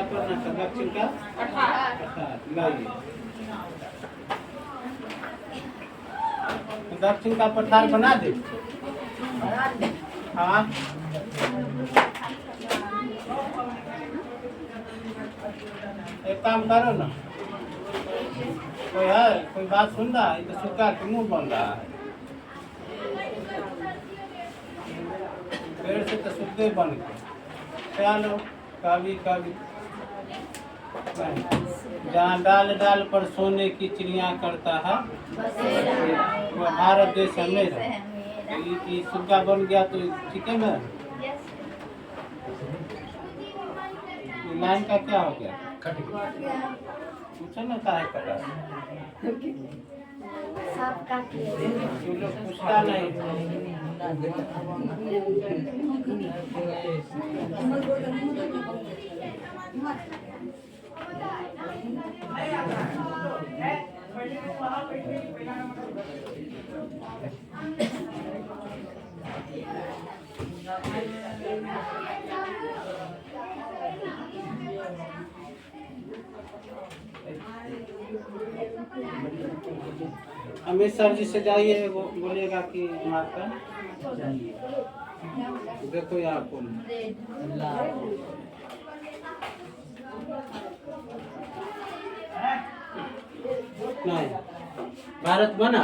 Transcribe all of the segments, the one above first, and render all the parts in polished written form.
क्या करना था? दक्षिण का पठार लाइए। तो दक्षिण का पठार बना दे। हाँ एक काम करो ना, कोई है कोई बात सुन रहा है? ये तो सुक्का के मुंह बन रहा है, पेड़ से तो सुक्के बन गए। चलो कभी कभी जहाँ डाल डाल पर सोने की चिड़िया करता है वो भारत देश है मेरा। ये सुक्का बन गया तो ठीक है ना? ये लाइन का क्या हो गया? पूछो ना काहे कटा? तू लोग पूछता नहीं। अमित सर जी से जाइए, वो बोलिएगा कि माता देखो यहाँ को नहीं भारत बना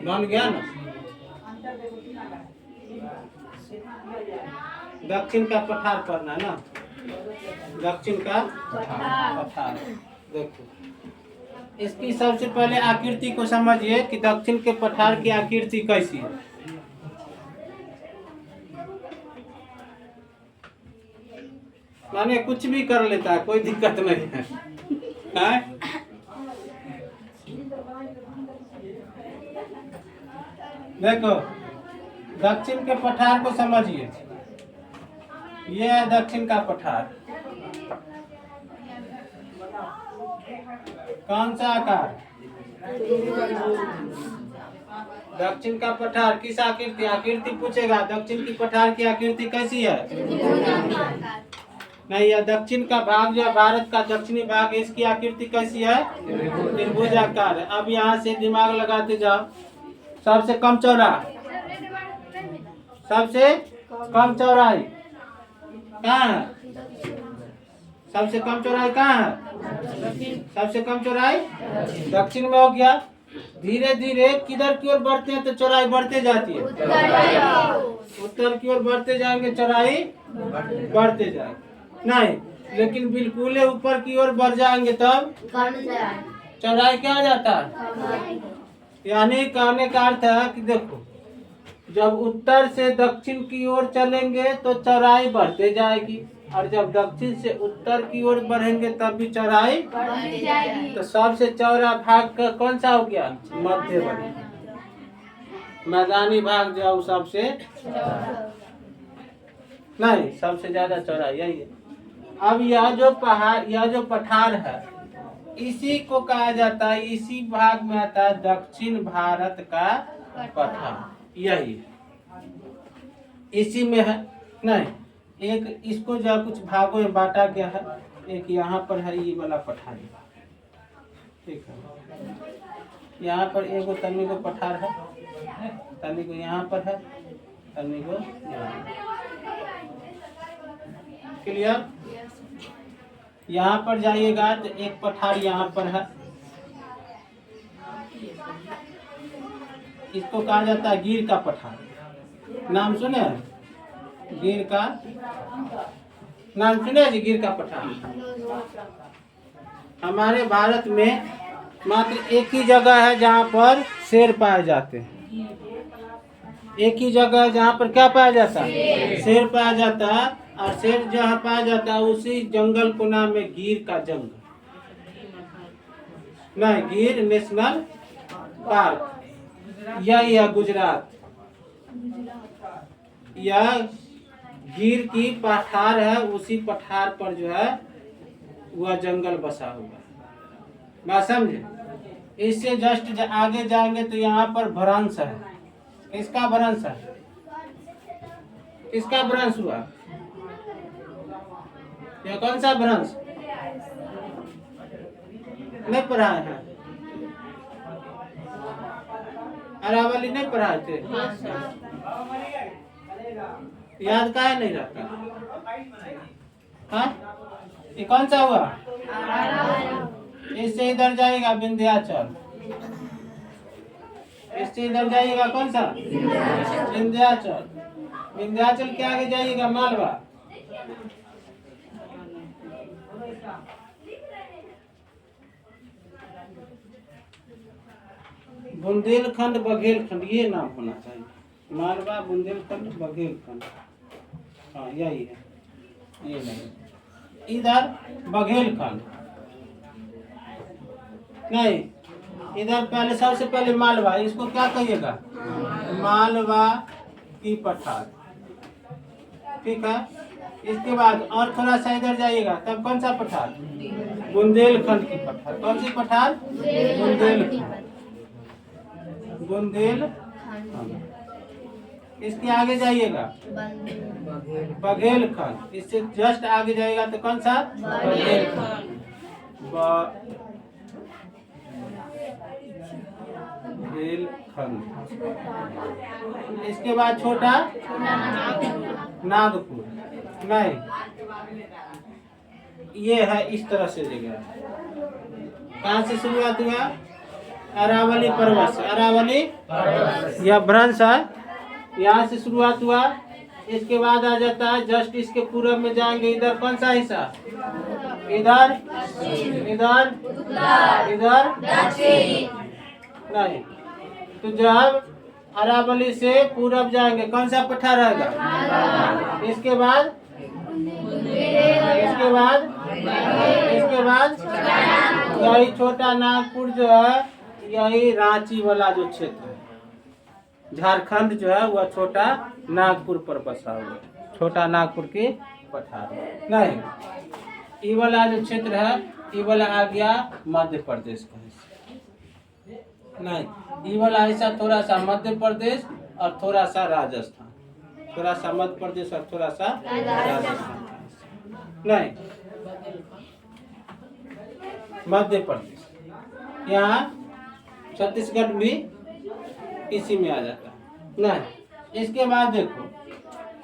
बन गया ना। दक्षिण का पठार करना ना, दक्षिण का पठार। देखो इसकी सबसे पहले आकृति को समझिए कि दक्षिण के पठार की आकृति कैसी है। माने कुछ भी कर लेता है, कोई दिक्कत नहीं है, है? देखो दक्षिण के पठार को समझिए, ये है दक्षिण का पठार। कौन सा आकार? दक्षिण का पठार किस आकृति? आकृति पूछेगा दक्षिण की पठार की आकृति कैसी है? नहीं, यह दक्षिण का भाग जो है भारत का दक्षिणी भाग, इसकी आकृति कैसी है? त्रिभुजाकार है। अब यहाँ से दिमाग लगाते जाओ। सबसे कम चौड़ा, सबसे कम चौड़ाई कहाँ है? सबसे कम चौड़ाई कहाँ है? सबसे कम चौड़ाई दक्षिण में हो गया। धीरे धीरे किधर की ओर बढ़ते हैं तो चौड़ाई बढ़ते जाती है, उत्तर की ओर बढ़ते जाएंगे चौड़ाई बढ़ते जाएंगे। नहीं, लेकिन बिल्कुल ऊपर की ओर बढ़ जाएंगे तब चौड़ाई क्या हो जाता है? यानी कहने का अर्थ है कि देखो जब उत्तर से दक्षिण की ओर चलेंगे तो चौड़ाई बढ़ते जाएगी, और जब दक्षिण से उत्तर की ओर बढ़ेंगे तब भी चौड़ाई बढ़ती जाएगी। तो सबसे चौड़ा भाग का कौन सा हो गया? मध्यवर्ती मैदानी भाग जो है सबसे नहीं, सबसे ज्यादा चौड़ा यही है। अब यह जो पहाड़, यह जो पठार है, इसी को कहा जाता है, इसी भाग में आता है दक्षिण भारत का पठार। यही इसी में है। नहीं, एक इसको जो कुछ भागों में बांटा गया है। एक यहाँ पर है ये वाला पठार, ठीक है। यहाँ पर एक तनी को पठार है, तनी को यहाँ पर है, तनी को यहाँ। क्लियर? यहाँ पर जाइएगा तो एक पठार यहाँ पर है, इसको कहा जाता है गिर का पठार। नाम सुने? गिर का नाम सुने जी? गिर का पठार हमारे भारत में मात्र एक ही जगह है जहाँ पर शेर पाए जाते हैं। एक ही जगह है जहाँ पर क्या पाया जाता है? शेर पाया जाता है। और शेर जहाँ पाया जाता है उसी जंगल को नाम है गिर का जंगल। नहीं, गिर नेशनल पार्क। यही है गुजरात। यह गिर की पठार है, उसी पठार पर जो है वह जंगल बसा हुआ है। बात समझे? इससे जस्ट आगे जाएंगे तो यहाँ पर भ्रंश है। किसका भ्रंश है? किसका भ्रंश हुआ? यह कौन सा भ्रंश नहीं पढ़ाए हैं? अरावली नहीं पढ़ाए थे? याद काहे नहीं रहता? हाँ, ये कौन सा हुआ? इससे इधर जाएगा विंध्याचल, इससे इधर जाइएगा कौन सा? विंध्याचल। विंध्याचल के आगे जाइएगा मालवा। बुंदेलखंड बघेलखंड ये नाम होना चाहिए। मालवा, बुंदेलखंड, बघेलखंड, हाँ यही है, ये नहीं। इधर बघेलखंड नहीं, इधर पहले सबसे पहले मालवा, इसको क्या कहिएगा? मालवा की पठार, ठीक है। इसके बाद और थोड़ा सा इधर जाइएगा, तब कौन सा पठार? बुंदेलखंड की पठार। कौन सी पठार? बुंदेलखंड, बुंदेलखंड। इसके आगे जाइएगा बघेलखंड, इससे जस्ट आगे जाएगा तो कौन सा? बघेलखंड। इसके बाद छोटा नागपुर नहीं, ये है इस तरह से जगह। कहाँ से शुरुआत हुआ? अरावली पर्वत से। अरावली यह भ्रंश है, यहाँ से शुरुआत हुआ। इसके बाद आ जाता है जस्ट इसके पूर्व में जाएंगे, इधर कौन सा हिस्सा? इधर, इधर, इधर नहीं। तो जब अरावली से पूरब जाएंगे कौन सा पठार रहेगा? इसके बाद, इसके बाद, इसके बाद यही छोटा नागपुर जो है, यही रांची वाला जो क्षेत्र है, झारखंड जो है वह छोटा नागपुर पर बसा हुआ, छोटा नागपुर की पठार नहीं। ये वाला जो क्षेत्र है, ये वाला आ गया मध्य प्रदेश का हिस्सा नहीं। ये वाला हिस्सा थोड़ा सा मध्य प्रदेश और थोड़ा सा राजस्थान, थोड़ा सा मध्य प्रदेश और थोड़ा सा राजस्थान नहीं। मध्य प्रदेश, यहाँ छत्तीसगढ़ भी इसी में आ जाता है नहीं। इसके बाद देखो,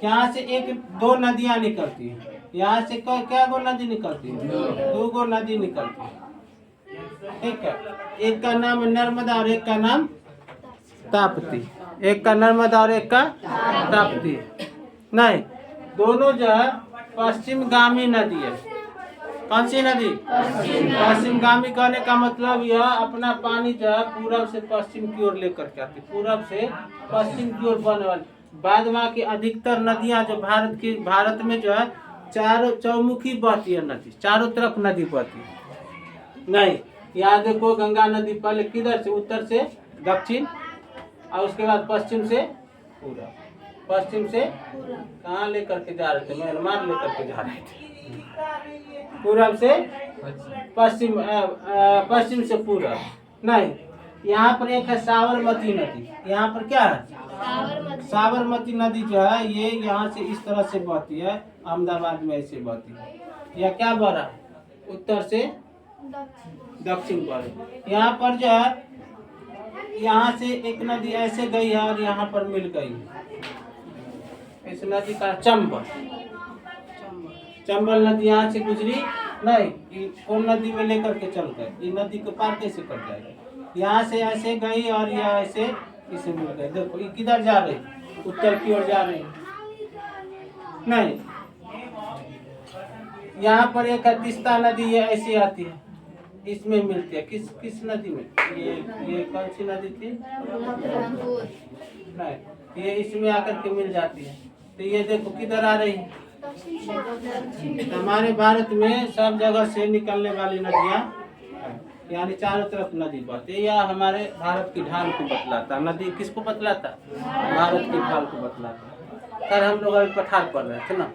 यहाँ से एक दो नदियाँ निकलती हैं। यहाँ से क्या गो नदी निकलती है? दो गो नदी निकलती है, ठीक है। एक का नाम नर्मदा और एक का नाम ताप्ती। एक का नर्मदा और एक का ताप्ती नहीं। दोनों जो है पश्चिमगामी नदी है। कौन सी नदी? पश्चिमगामी कहने का मतलब यह अपना पानी जो है पूरब से पश्चिम की ओर लेकर के आती, पूरब से पश्चिम की ओर बहने वाली। बाद वहाँ की अधिकतर नदियाँ जो भारत में जो है चारों चौमुखी बहती है नदी, चारों तरफ नदी बहती है नहीं। यहाँ देखो गंगा नदी पहले किधर से? उत्तर से दक्षिण और उसके बाद पश्चिम से पूरब। पश्चिम से कहाँ लेकर के जा रहे थे? म्यांमार लेकर के जा रहे थे। पूरब से पश्चिम, पश्चिम से पूरब नहीं। यहाँ पर एक है साबरमती नदी। यहाँ पर क्या है? साबरमती नदी जो है ये यहाँ से इस तरह से बहती है, अहमदाबाद में ऐसे बहती है। यह क्या बह रहा है? उत्तर से दक्षिण पर। यहाँ पर जो है, यहाँ से एक नदी ऐसे गई है और यहाँ पर मिल गई। इस नदी का चंबल नदी यहाँ से गुजरी नहीं। कौन नदी में लेकर के चल गए? ये नदी को पार कैसे कर जाएगा? यहाँ से ऐसे गई और यह ऐसे इसे मिल गए। देखो ये किधर जा रही? उत्तर की ओर जा रही नहीं। यहाँ पर एक तीस्ता नदी ये ऐसी आती है, इसमें मिलती है। किस नदी में? ये कौन सी नदी थी? नहीं, ये इसमें आकर के मिल जाती है। तो ये देखो किधर आ रही है? हमारे भारत में सब जगह से निकलने वाली नदियाँ, यानी चारों तरफ नदी बहती है। यह हमारे भारत की ढाल को बतलाता। नदी किसको बतलाता? भारत की ढाल को बतलाता। सर हम लोग अभी पठार पढ़ रहे थे ना।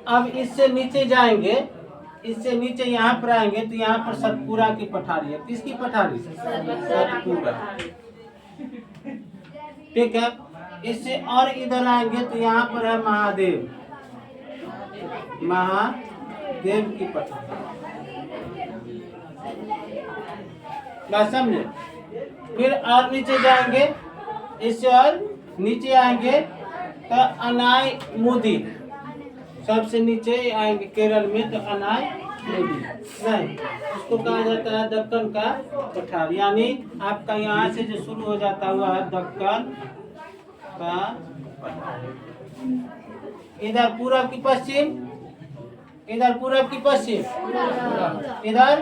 अब इससे नीचे जाएंगे, इससे नीचे यहाँ पर आएंगे तो यहाँ पर सतपुरा की पठारी है। किसकी पठारी? सतपुरा, ठीक है। इससे और इधर आएंगे तो यहाँ पर है महादेव, महादेव की पठार। बात समझे? फिर और नीचे जाएंगे, इससे और नीचे आएंगे तो अनाई मुदी, सबसे नीचे आएंगे केरल में तो अनाई मुदी नहीं, उसको कहा जाता है दक्कन का पठार। यानी आपका यहाँ से जो शुरू हो जाता हुआ है दक्कन का पठार। इधर पूरब की पश्चिम, इधर पूरब की पश्चिम, इधर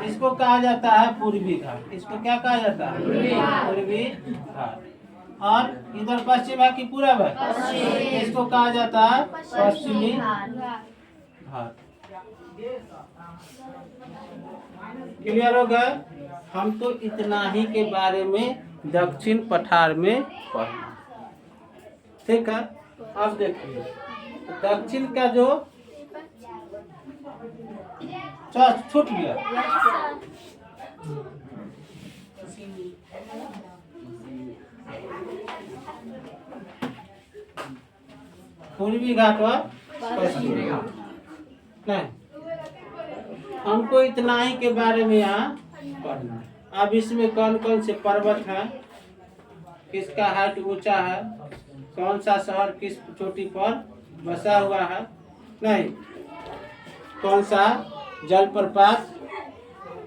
इसको कहा जाता है पूर्वी घाट। इसको क्या कहा जाता है? पूर्वी घाट। और इधर पश्चिम है कि पूरब है? इसको कहा जाता है पश्चिमी घाट। क्लियर हो गए? हमको इतना ही के बारे में दक्षिण पठार में पढ़ना, ठीक है। अब देखिए दक्षिण का जो छूट गया, पूर्वी घाट और पश्चिमी घाट नहीं, हमको इतना ही के बारे में यहाँ पढ़ना है। अब इसमें कौन कौन से पर्वत हैं, किसका हाइट ऊंचा है, कौन सा शहर किस चोटी पर बसा हुआ है, नहीं, कौन सा जलप्रपात,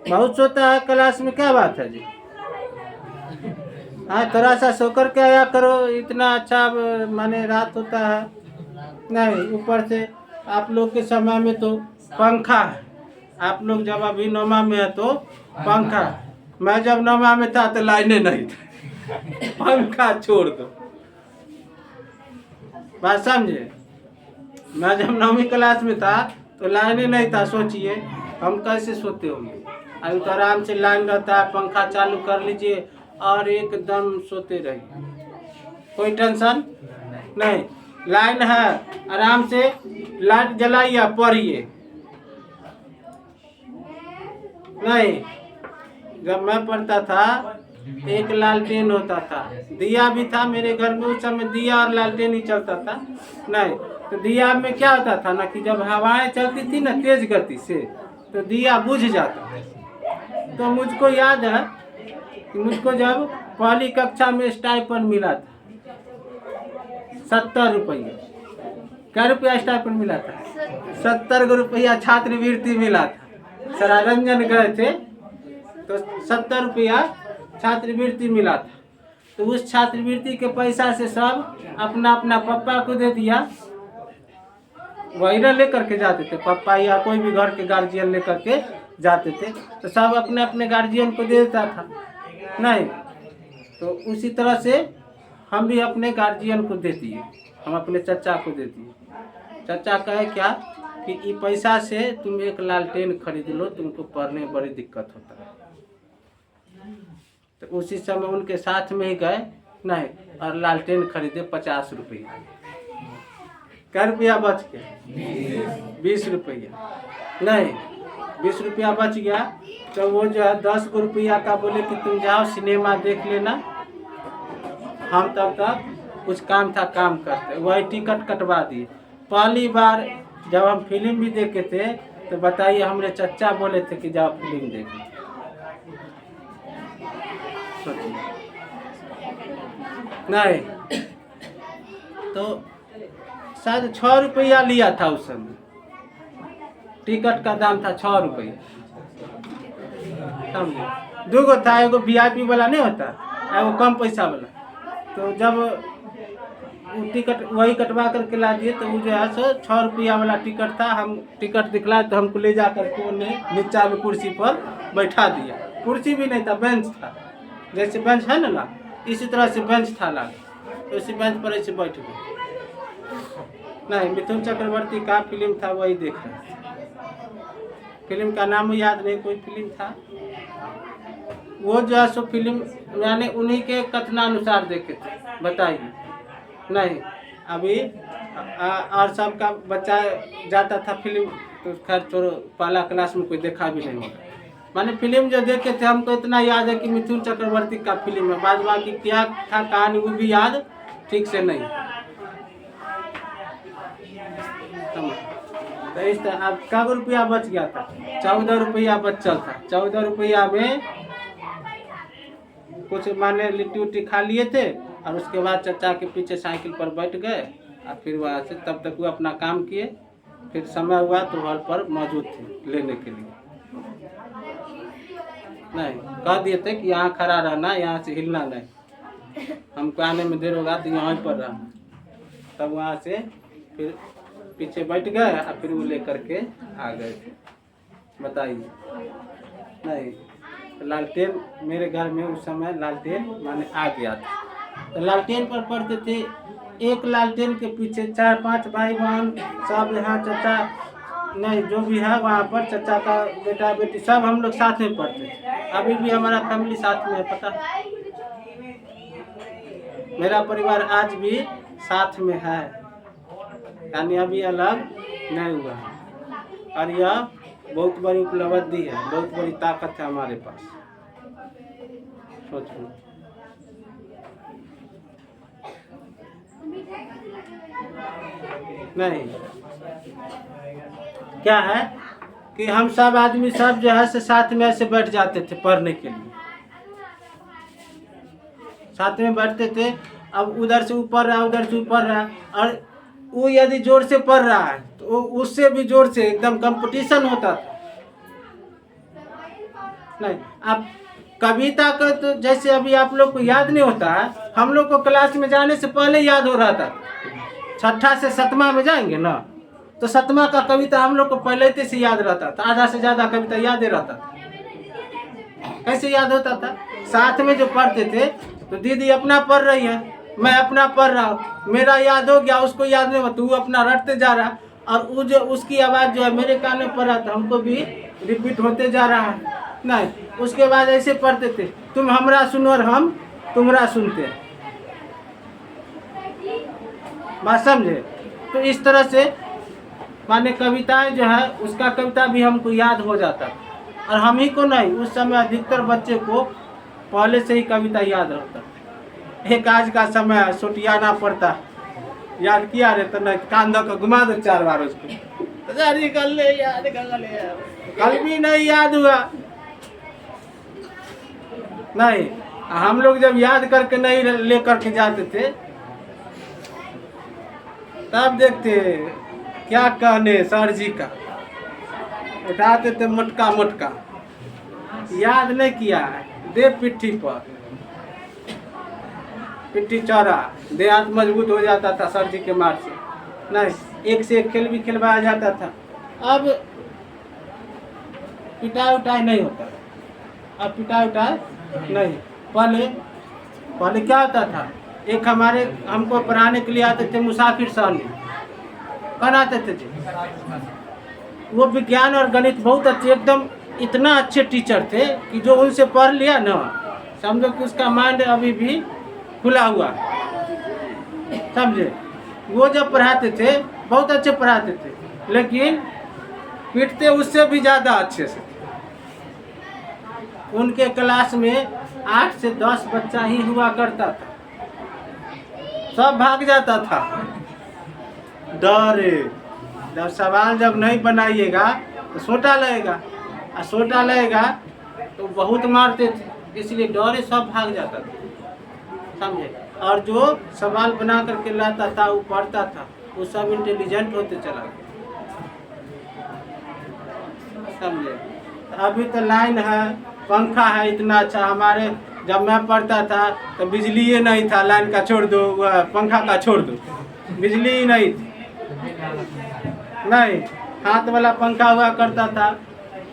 बहुत होता है क्लास में। क्या बात है जी? हाँ, थोड़ा सा सोकर के आया करो, इतना अच्छा माने रात होता है नहीं। ऊपर से आप लोग के समय में तो पंखा है, आप लोग जब अभी नौमा में है तो पंखा। मैं जब नौमा में था तो लाइनें नहीं थी, पंखा छोड़ दो। बात समझे? मैं जब 9वीं क्लास में था तो लाइनें नहीं था, सोचिए हम कैसे सोते होंगे। अभी तो आराम से लाइन रहता है, पंखा चालू कर लीजिए और एकदम सोते रहिए, कोई टेंशन नहीं। लाइन है, आराम से लाइट जलाइए, पढ़िए। नहीं, जब मैं पढ़ता था एक लालटेन होता था, दिया भी था मेरे घर में, उस समय दिया और लालटेन ही चलता था नहीं। तो दिया में क्या होता था ना कि जब हवाएं चलती थी ना तेज गति से तो दिया बुझ जाता। तो मुझको याद है कि मुझको जब पहली कक्षा में स्टाइपेंड मिला था 70 रुपये। क्या रुपया स्टाइपेंड मिला था? 70 रुपया छात्रवृत्ति मिला था। सरारंजन गए थे तो 70 रुपया छात्रवृत्ति मिला था। तो उस छात्रवृत्ति के पैसा से सब अपना अपना पापा को दे दिया, वही ना लेकर के जाते थे, पापा या कोई भी घर के गार्जियन लेकर के जाते थे, तो सब अपने अपने गार्जियन को दे देता था नहीं। तो उसी तरह से हम भी अपने गार्जियन को दे दिए, हम अपने चचा को दे दिए। चचा कहे क्या कि ये पैसा से तुम एक लालटेन खरीद लो, तुमको पढ़ने में बड़ी दिक्कत होता है। तो उसी समय उनके साथ में ही गए नहीं और लालटेन खरीदे 50 रुपया। क्या रुपया बच गया? 20 रुपया नहीं, 20 रुपया बच गया। तो वो जो है 10 रुपया का बोले कि तुम जाओ सिनेमा देख लेना, हम तब तक कुछ काम था काम करते, वही टिकट कटवा दिए। पहली बार जब हम फिल्म भी देखे थे तो बताइए, हमारे चचा बोले थे कि जाओ फिल्म देखो। नहीं तो शायद 6 रुपया लिया था उस समय, टिकट का दाम था 6 रुपया, समझे। 2 गो था, एगो VIP वाला नहीं होता, एगो कम पैसा वाला। तो जब वो टिकट वही कटवा करके ला दिए तो वो जो है सो 6 रुपया वाला टिकट था। हम टिकट दिखलाए तो हमको ले जा करके उन्हें नीचा में कुर्सी पर बैठा दिया। कुर्सी भी नहीं था, बेंच था, जैसे बेंच है ना, इसी तरह से बेंच था लागा, तो उसी बेंच पर ऐसे बैठ गए। नहीं, मिथुन चक्रवर्ती का फिल्म था, वही देख रहे। फिल्म का नाम याद नहीं, कोई फिल्म था वो जो है सो फिल्म मैंने उन्हीं के कथनानुसार देखे थे, बताइए। नहीं अभी और सबका बच्चा जाता था फिल्म तो खैर छोड़ो, पहला क्लास में कोई देखा भी नहीं होगा। माने फिल्म जो देखे थे हमको इतना याद है कि मिथुन चक्रवर्ती का फिल्म है, बाद बाकी क्या था कहानी वो भी याद ठीक से नहीं। तो इस तरह अब क्या रुपया बच गया था? 14 रुपया बचल था। 14 रुपया में कुछ माने लिट्टी उट्टी खा लिए थे और उसके बाद चाचा के पीछे साइकिल पर बैठ गए और फिर वहाँ से तब तक वो अपना काम किए। फिर समय हुआ तो हॉल पर मौजूद थे लेने के लिए। नहीं, कह दिए थे कि यहाँ खड़ा रहना, यहाँ से हिलना नहीं, हमको आने में देर होगा तो यहाँ पर रहना। तब वहाँ से फिर पीछे बैठ गए और फिर वो लेकर के आ गए थे। बताइए। नहीं, तो लालटेन मेरे घर में उस समय लालटेन माने आ गया था। तो लालटेन पर पढ़ते थे। एक लालटेन के पीछे 4-5 भाई बहन सब, यहाँ चाचा नहीं जो भी है वहाँ पर चाचा का बेटा बेटी सब हम लोग साथ में पढ़ते थे। अभी भी हमारा फैमिली साथ में है, पता। मेरा परिवार आज भी साथ में है, यानी अभी अलग नहीं हुआ है। और यह बहुत बड़ी उपलब्धि है, बहुत बड़ी ताकत है हमारे पास। सोचो। नहीं, क्या है कि हम सब आदमी सब जो है से साथ में ऐसे बैठ जाते थे पढ़ने के लिए, साथ में बैठते थे। अब उधर से ऊपर रहा, उधर से ऊपर रहा, और वो यदि जोर से पढ़ रहा है तो उससे भी जोर से एकदम कंपटीशन होता था। नहीं, अब कविता का तो जैसे अभी आप लोग को याद नहीं होता है, हम लोग को क्लास में जाने से पहले याद हो रहा था। 6ठा से 7वां में जाएंगे ना, तो 7वां का कविता हम लोग को पहले से याद रहता था। आधा से ज़्यादा कविता याद ही रहता था। कैसे याद होता था? साथ में जो पढ़ते थे तो दीदी अपना पढ़ रही है, मैं अपना पढ़ रहा हूँ, मेरा याद हो गया, उसको याद नहीं हुआ तो वो अपना रटते जा रहा, और वो जो उसकी आवाज़ जो है मेरे कान में पड़ रहा था, हमको भी रिपीट होते जा रहा है। नहीं, उसके बाद ऐसे पढ़ते थे, तुम हमरा सुनो और हम तुम्हारा सुनते। बात समझे? तो इस तरह से माने कविताएं जो है उसका कविता भी हमको याद हो जाता, और हम ही को नहीं, उस समय अधिकतर बच्चे को पहले से ही कविता याद रहता। एक आज का समय सोटियाना पड़ता, याद किया रे तो नहीं, कान धो घुमा दो 4 बार उसको, कल ले याद कर ले, कल भी नहीं याद हुआ। नहीं, हम लोग जब याद करके नहीं ले करके जाते थे तब देखते क्या कहने सर जी का, उठाते थे मोटका मोटका, याद नहीं किया है, दे पिट्ठी पर, पिट्ठी चौड़ा, दे हाथ मजबूत हो जाता था सर जी के मार से। नहीं, एक से एक खेल भी खिलवाया जाता था। अब पिटाई उटाई नहीं होता, अब पिटाई उटाई नहीं। पहले क्या होता था, एक हमारे हमको पढ़ाने के लिए आते थे मुसाफिर सहनी, कौन आते थे जी? वो विज्ञान और गणित बहुत अच्छे, एकदम इतना अच्छे टीचर थे कि जो उनसे पढ़ लिया ना, समझो कि उसका माइंड अभी भी खुला हुआ, समझे? वो जब पढ़ाते थे बहुत अच्छे पढ़ाते थे, लेकिन पीटते उससे भी ज़्यादा अच्छे से। उनके क्लास में 8 से 10 बच्चा ही हुआ करता था, सब भाग जाता था डरे। जब सवाल जब नहीं बनाइएगा तो सोटा लगेगा, और सोटा लगेगा तो बहुत मारते थे, इसलिए डरे सब भाग जाता था, समझे? और जो सवाल बना करके लाता था वो पढ़ता था, वो सब इंटेलिजेंट होते चला गया, समझे? अभी तो लाइन है, पंखा है इतना अच्छा। हमारे जब मैं पढ़ता था तो बिजली ही नहीं था, लाइन का छोड़ दो, पंखा का छोड़ दो, बिजली ही नहीं थी। नहीं, हाथ वाला पंखा हुआ करता था,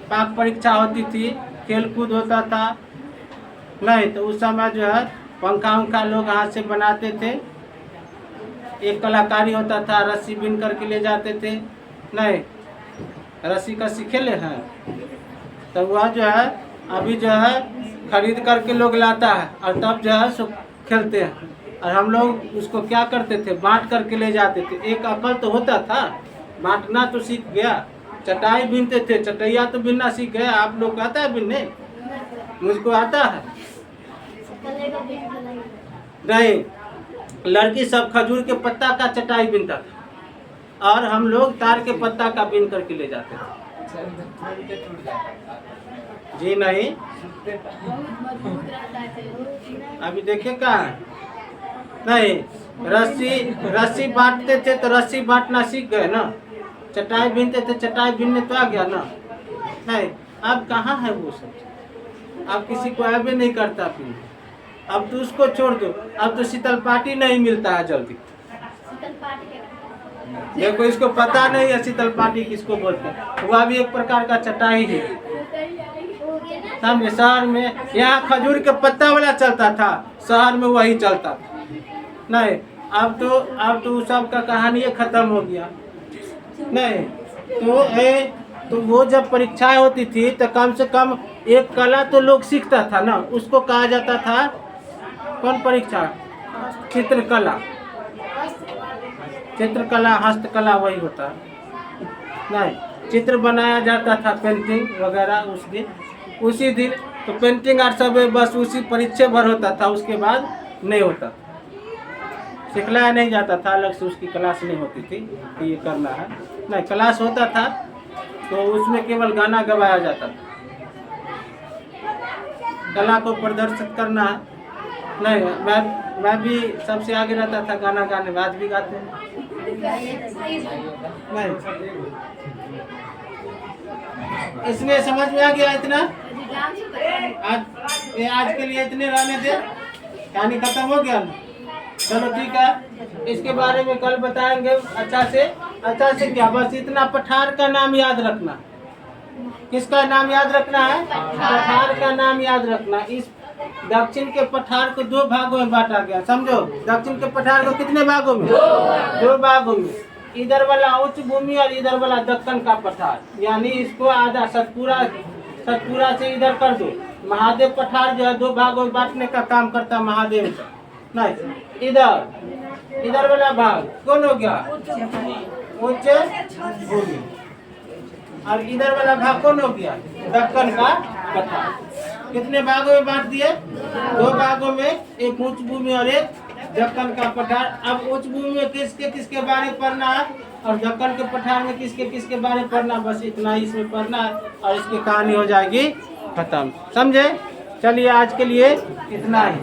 पाक परीक्षा होती थी, खेल कूद होता था। नहीं, तो उस समय जो है पंखा उंखा लोग हाथ से बनाते थे, एक कलाकारी होता था, रस्सी बीन करके ले जाते थे। नहीं, रस्सी का खेले हैं, तो वह जो है अभी जो है खरीद करके लोग लाता है और तब जो है सो खेलते हैं। और हम लोग उसको क्या करते थे, बांट करके ले जाते थे। एक अकल तो होता था, बांटना तो सीख गया। चटाई बीनते थे, चटैया तो बीनना सीख गया। आप लोग को आता है बीनने? मुझको आता है नहीं। लड़की सब खजूर के पत्ता का चटाई बिनता था और हम लोग तार के पत्ता का बिन करके ले जाते थे। जी नहीं, अभी देखिए कहाँ है? नहीं, रस्सी बांटते थे तो रस्सी बांटना सीख गए ना। चटाई बिनते थे, चटाई बिनने तो आ गया ना। नहीं, अब कहाँ है वो सब? अब किसी को अभी नहीं करता फिर। अब तो उसको छोड़ दो, अब तो शीतल पार्टी नहीं मिलता है जल्दी। देखो, इसको पता नहीं है शीतल पार्टी किसको बोलते हैं। वह भी एक प्रकार का चटाई है। समझे? शहर में यहाँ खजूर के पत्ता वाला चलता था, शहर में वही चलता था। नहीं, अब तो सब का कहानी खत्म हो गया। नहीं तो वो जब परीक्षाएं होती थी तो कम से कम एक कला तो लोग सीखता था ना, उसको कहा जाता था कौन परीक्षा? चित्रकला, हस्तकला वही होता है। नहीं, चित्र बनाया जाता था, पेंटिंग वगैरह उसी दिन तो पेंटिंग और सब बस उसी परीक्षा भर होता था, उसके बाद नहीं होता। सिखलाया नहीं जाता था, अलग से उसकी क्लास नहीं होती थी कि ये करना है। नहीं, क्लास होता था तो उसमें केवल गाना गवाया जाता था। कला को प्रदर्शित करना है। नहीं, मैं भी सबसे आगे रहता था गाना गाने में, आज भी गाते हैं। नहीं, इसमें समझ में आ गया इतना? आज के लिए इतने रहने दे, कहानी खत्म हो गया। चलो ठीक है, इसके बारे में कल बताएंगे अच्छा से क्या। बस इतना, पठार का नाम याद रखना। किसका नाम याद रखना है? पठार का नाम याद रखना। इस दक्षिण के पठार को 2 भागों में बांटा गया, समझो। दक्षिण के पठार को कितने भागों में? 2 भागों में। इधर वाला उच्च भूमि और इधर वाला दक्कन का पठार, यानी इसको आधा सतपुरा से इधर कर दो। महादेव पठार जो है 2 भागों में बांटने का काम करता महादेव का। नहीं, इधर वाला भाग कौन हो गया? उच्च भूमि। और इधर वाला भाग कौन हो गया? दक्कन का पठार। कितने भागों में बांट दिए? 2 भागों में, एक उच्च भूमि और एक दक्कन का पठार। अब उच्च भूमि में किसके बारे में पढ़ना है और दक्कन के पठार में किसके बारे में पढ़ना, बस इतना ही इसमें पढ़ना है और इसकी कहानी हो जाएगी खत्म। समझे? चलिए, आज के लिए इतना ही।